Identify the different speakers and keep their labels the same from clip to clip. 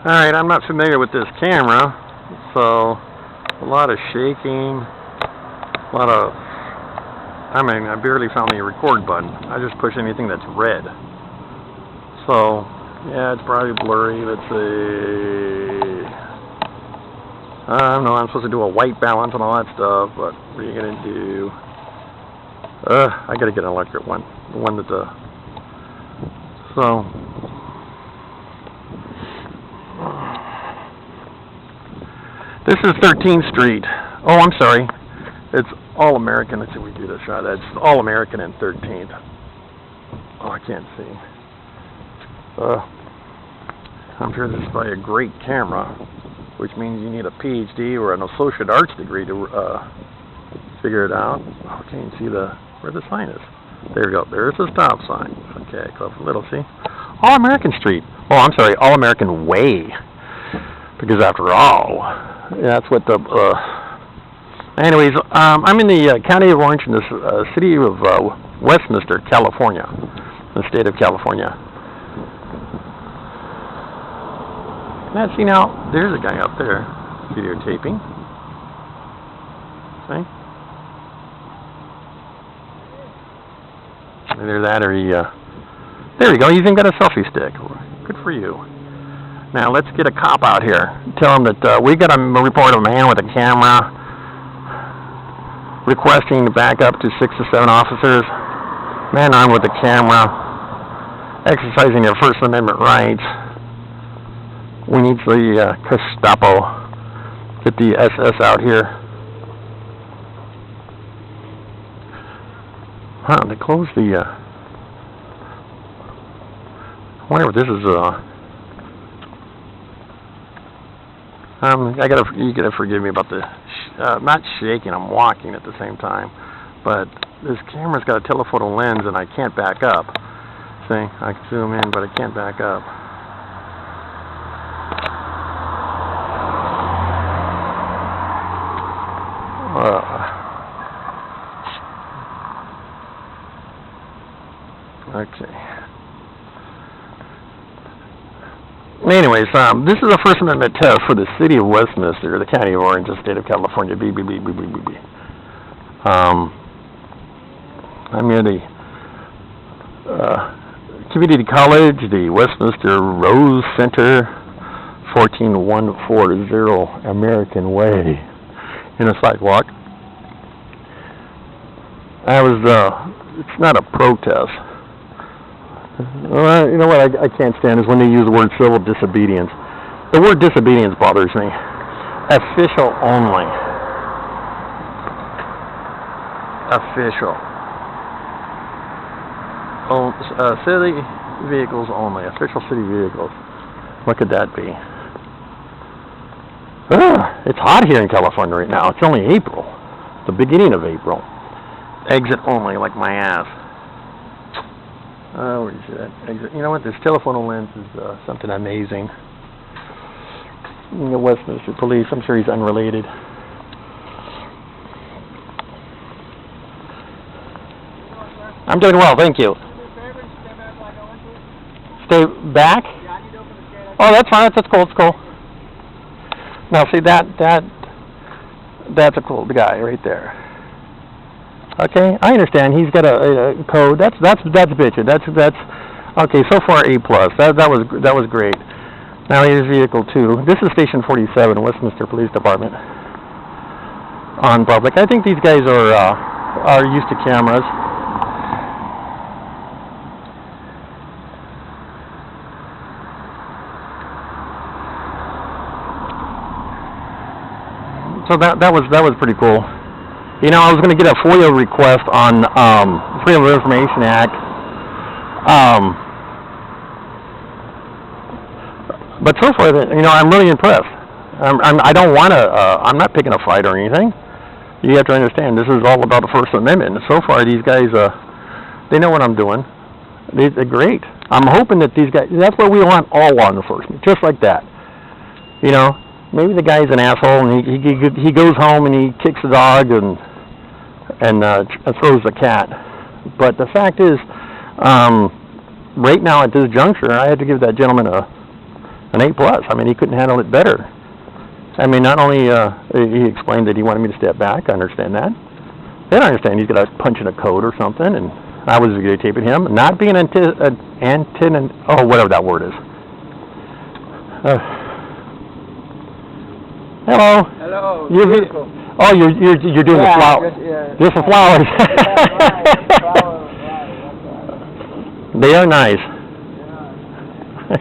Speaker 1: Alright, I'm not familiar with this camera, so a lot of shaking, a lot of, I barely found the record button. I just push anything that's red. So, yeah, it's probably blurry. Let's see. I don't know, I'm supposed to do a white balance and all that stuff, but what are you going to do? I got to get an electric one. The one that, so. This is 13th Street. Oh, I'm sorry. It's All American. Let's see if we do this shot. That's All American and 13th. Oh, I can't see. I'm sure this is probably a great camera, which means you need a PhD or an associate arts degree to figure it out. Oh, can't see where the sign is. There we go. There's the stop sign. Okay, go a little, see? All American Street. Oh, I'm sorry, All American Way. Because after all, that's what the, anyways, I'm in the county of Orange in the city of Westminster, California, the state of California. Now, see now, there's a guy up there videotaping. See? Either that or he, there you go, he's even got a selfie stick. Good for you. Now, let's get a cop out here. Tell him that we got a report of a man with a camera requesting backup to 6 to 7 officers. Man armed with a camera, exercising their First Amendment rights. We need the Gestapo. Get the SS out here. Huh, they closed the, I wonder if this is, you gotta forgive me about the, not shaking, I'm walking at the same time, but this camera's got a telephoto lens and I can't back up. See, I can zoom in, but I can't back up. Okay. Anyways, this is a First Amendment test for the city of Westminster, the county of Orange, the state of California. I'm near the community college, the Westminster Rose Center, 14140 American Way, in a sidewalk. It's not a protest. You know what I can't stand is when they use the word civil disobedience. The word disobedience bothers me. Official only. Official. City vehicles only. Official city vehicles. What could that be? It's hot here in California right now. It's only April. The beginning of April. Exit only, like my ass. Where is that exit? You know what? This telephoto lens is something amazing. The Westminster Police. I'm sure he's unrelated. I'm doing well, thank you. Stay back? Oh, that's fine. That's cool. It's cool. Now, see that's a cool guy right there. Okay, I understand. He's got a code. That's bitchin'. That's okay. So far, A+. That was great. Now here's vehicle 2. This is Station 47, Westminster Police Department. On public. I think these guys are used to cameras. So that was pretty cool. You know, I was going to get a FOIA request on Freedom of Information Act, but so far, you know, I'm really impressed. I don't want to. I'm not picking a fight or anything. You have to understand, this is all about the First Amendment. And so far, these guys, they know what I'm doing. They're great. I'm hoping that these guys. That's what we want all law enforcement, just like that. You know, maybe the guy's an asshole and he goes home and he kicks the dog and throws the cat. But the fact is, right now at this juncture, I had to give that gentleman An A+. I mean, he couldn't handle it better. I mean, not only he explained that he wanted me to step back. I understand that. Then I understand he's got to punch in a code or something, and I was videotaping him, not being whatever that word is. Hello.
Speaker 2: Hello.
Speaker 1: Beautiful. Oh, you're doing the flowers. Just the flowers. They are nice.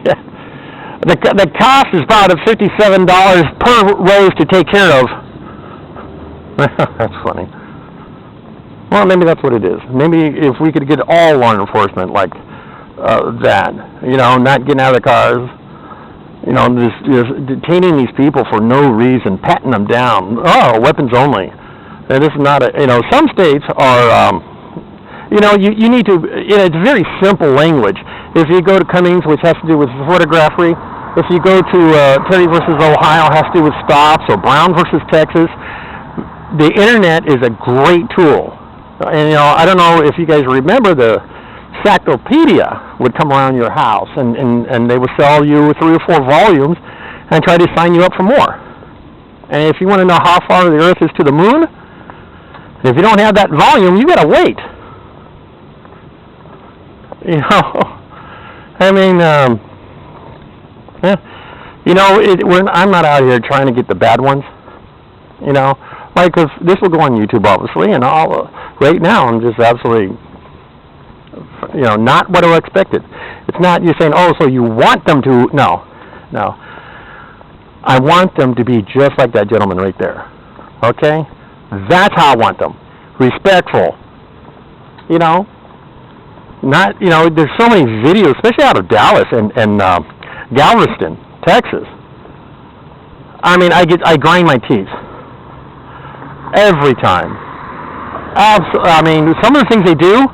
Speaker 1: Yeah. The cost is about $57 per rose to take care of. That's funny. Well, maybe that's what it is. Maybe if we could get all law enforcement like that, not getting out of the cars, just detaining these people for no reason, patting them down. Oh, weapons only. And this is not some states are, you need to, it's very simple language. If you go to Cummings, which has to do with photography, if you go to Terry versus Ohio, has to do with stops, or Brown versus Texas, the internet is a great tool. And, I don't know if you guys remember the Sactopedia would come around your house, and they would sell you 3 or 4 volumes and try to sign you up for more. And if you want to know how far the Earth is to the moon, if you don't have that volume, you got to wait. I mean, I'm not out here trying to get the bad ones, like, cause this will go on YouTube, obviously, and right now I'm just absolutely, not what I expected. It's not you saying, oh, so you want them to, no. I want them to be just like that gentleman right there, okay? That's how I want them. Respectful, not, there's so many videos, especially out of Dallas and Galveston, Texas. I mean, I grind my teeth every time. I mean, some of the things they do,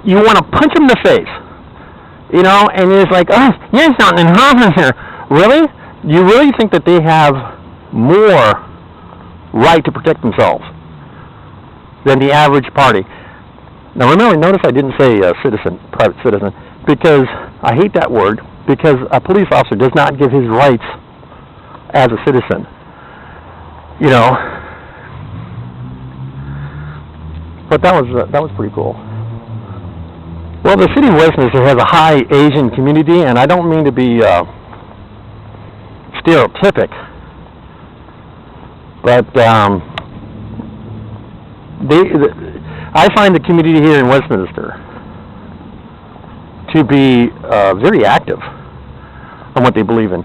Speaker 1: you want to punch them in the face, and it's like, oh, there's nothing happening here. Really? You really think that they have more right to protect themselves than the average party? Now remember, notice I didn't say citizen, private citizen, because I hate that word, because a police officer does not give his rights as a citizen. But that was pretty cool. Well, the city of Westminster has a high Asian community, and I don't mean to be stereotypic, but I find the community here in Westminster to be very active on what they believe in.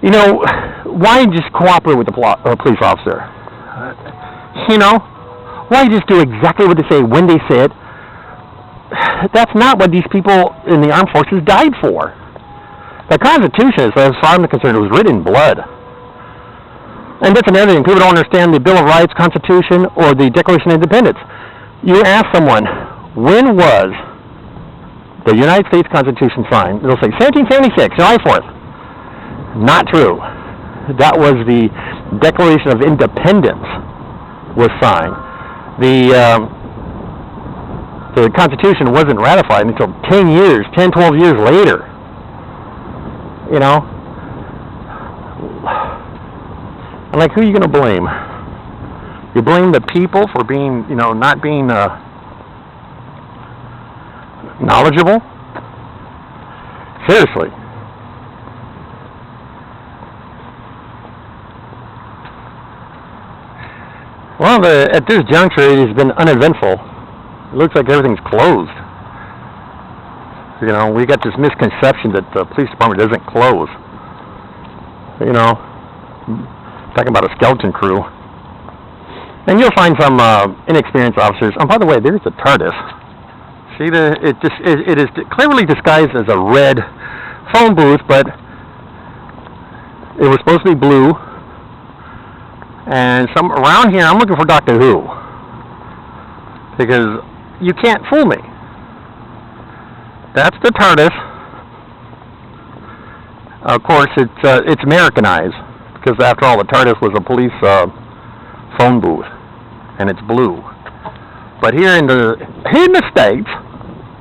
Speaker 1: Why just cooperate with the police officer? Why just do exactly what they say when they say it? That's not what these people in the armed forces died for. The Constitution, as far as I'm concerned, was written in blood. And that's another thing. People don't understand the Bill of Rights, Constitution, or the Declaration of Independence. You ask someone, when was the United States Constitution signed? They'll say, 1776, July 4th. Not true. That was the Declaration of Independence was signed. The Constitution wasn't ratified until 10, 12 years later. I'm like, who are you going to blame? You blame the people for being, not being knowledgeable? Seriously. Well, at this juncture, it has been uneventful. It looks like everything's closed. We got this misconception that the police department doesn't close. Talking about a skeleton crew. And you'll find some inexperienced officers. And by the way, there's the TARDIS. See, it is cleverly disguised as a red phone booth, but it was supposed to be blue. And around here, I'm looking for Doctor Who, because you can't fool me. That's the TARDIS. Of course, it's Americanized, because after all, the TARDIS was a police phone booth, and it's blue. But here in the States,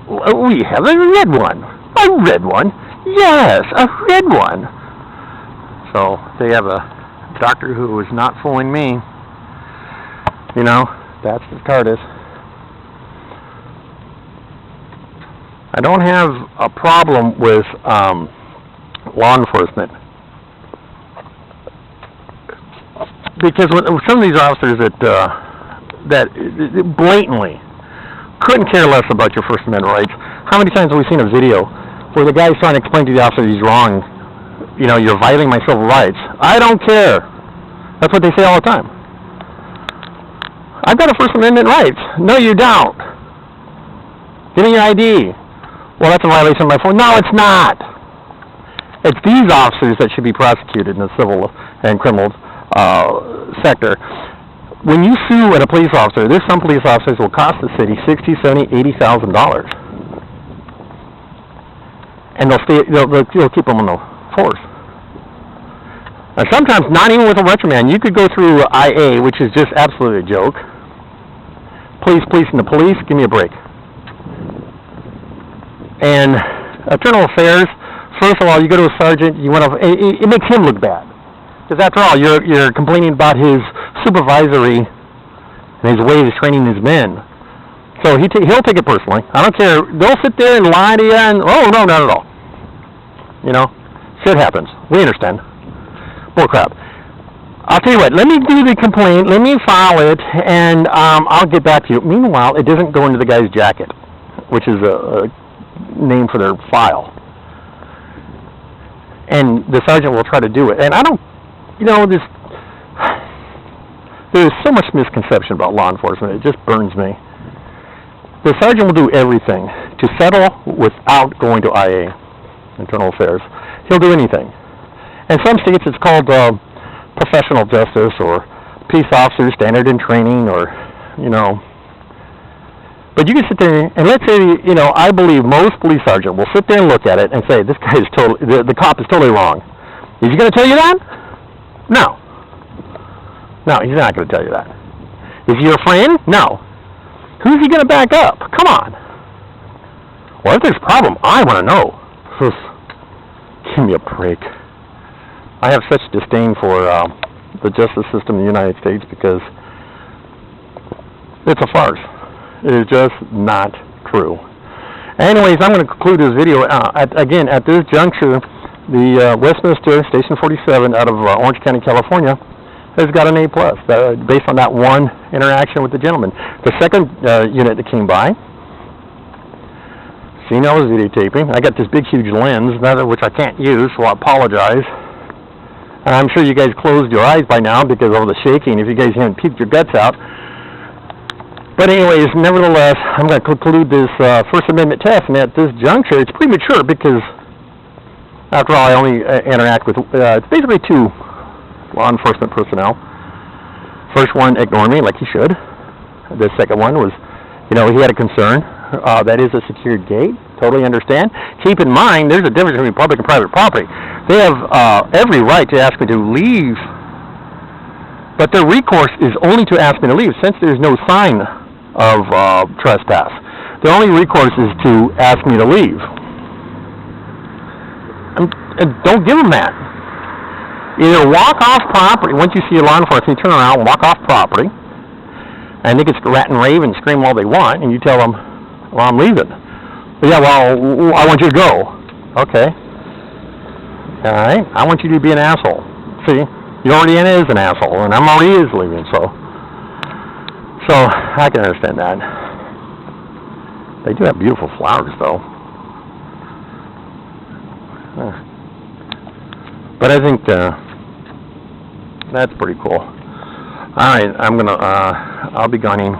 Speaker 1: we have a red one. A red one. Yes, a red one. So they have a doctor who is not fooling me. You know, that's the TARDIS. I don't have a problem with law enforcement. Because when some of these officers that blatantly couldn't care less about your First Amendment rights. How many times have we seen a video where the guy's trying to explain to the officer he's wrong? You know, you're violating my civil rights. I don't care. That's what they say all the time. I've got a First Amendment rights. No, you don't. Give me your ID. Well, that's a violation of my phone. No, it's not. It's these officers that should be prosecuted in the civil and criminal sector. When you sue at a police officer, there's some police officers will cost the city $60,000, $70,000, $80,000, and they'll keep them on the force. And sometimes not even with a reprimand. You could go through IA, which is just absolutely a joke. Police, and the police, give me a break. And internal affairs. First of all, you go to a sergeant. You want to. It makes him look bad. Because after all, you're complaining about his supervisory and his way of training his men. So he'll take it personally. I don't care. They'll sit there and lie to you and, oh, no, not at all. You know, shit happens. We understand. Bull crap. I'll tell you what, let me do the complaint, let me file it, and I'll get back to you. Meanwhile, it doesn't go into the guy's jacket, which is a name for their file. And the sergeant will try to do it. And I don't, you know, there's so much misconception about law enforcement, it just burns me. The sergeant will do everything to settle without going to IA, Internal Affairs. He'll do anything. In some states it's called professional justice or peace officer standard in training, or, you know. But you can sit there and let's say, you know, I believe most police sergeant will sit there and look at it and say, this guy is totally, the cop is totally wrong. Is he going to tell you that? No. No, he's not going to tell you that. Is he your friend? No. Who's he going to back up? Come on. Well, if there's a problem, I want to know. Give me a break. I have such disdain for the justice system in the United States because it's a farce. It is just not true. Anyways, I'm going to conclude this video. Again, at this juncture, the Westminster, Station 47, out of Orange County, California, has got an A+, based on that one interaction with the gentleman. The second unit that came by, seen I was videotaping. I got this big, huge lens, which I can't use, so I apologize. And I'm sure you guys closed your eyes by now because of the shaking, if you guys haven't peeked your guts out. But anyways, nevertheless, I'm going to conclude this First Amendment test, and at this juncture, it's premature because, after all, I only interact with, it's basically two law enforcement personnel. First one ignored me, like he should. The second one was, you know, he had a concern. That is a secured gate. Totally understand. Keep in mind, there's a difference between public and private property. They have every right to ask me to leave, but their recourse is only to ask me to leave, since there's no sign of trespass. The only recourse is to ask me to leave. And don't give them that. Either walk off property. Once you see a law enforcement, you turn around and walk off property, and they can rat and rave and scream all they want, and you tell them, well, I'm leaving. But yeah, well, I want you to go. Okay. All right. I want you to be an asshole. See, you already is an asshole, and I'm already is leaving, so I can understand that. They do have beautiful flowers, though. But I think that's pretty cool. All right, I'll be gunning.